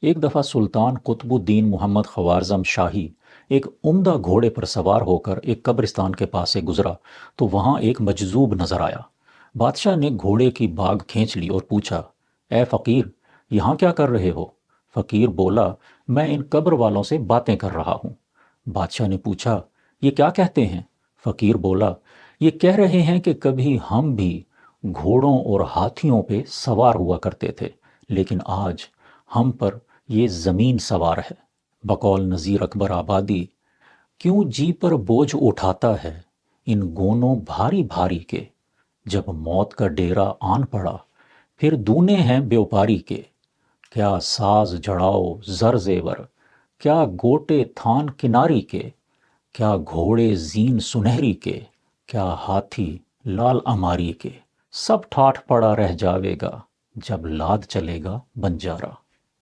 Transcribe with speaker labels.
Speaker 1: एक दफ़ा सुल्तान कुतुबुद्दीन मोहम्मद ख्वारज़म शाही एक उम्दा घोड़े पर सवार होकर एक कब्रिस्तान के पास से गुजरा तो वहाँ एक मजजूब नजर आया। बादशाह ने घोड़े की बाग खींच ली और पूछा, ए फ़कीर, यहाँ क्या कर रहे हो? फ़कीर बोला, मैं इन कब्र वालों से बातें कर रहा हूँ। बादशाह ने पूछा, ये क्या कहते हैं? फ़कीर बोला, ये कह रहे हैं कि कभी हम भी घोड़ों और हाथियों पे सवार हुआ करते थे, लेकिन आज हम पर ये ज़मीन सवार है। बकौल नज़ीर अकबर आबादी, क्यों जी पर बोझ उठाता है इन गोनों भारी भारी के, जब मौत का डेरा आन पड़ा फिर दूने हैं व्यापारी के। क्या साज जड़ाओ जर जेवर, क्या गोटे थान किनारी के, क्या घोड़े जीन सुनहरी के, क्या हाथी लाल अमारी के, सब ठाठ पड़ा रह जावेगा जब लाद चलेगा बंजारा।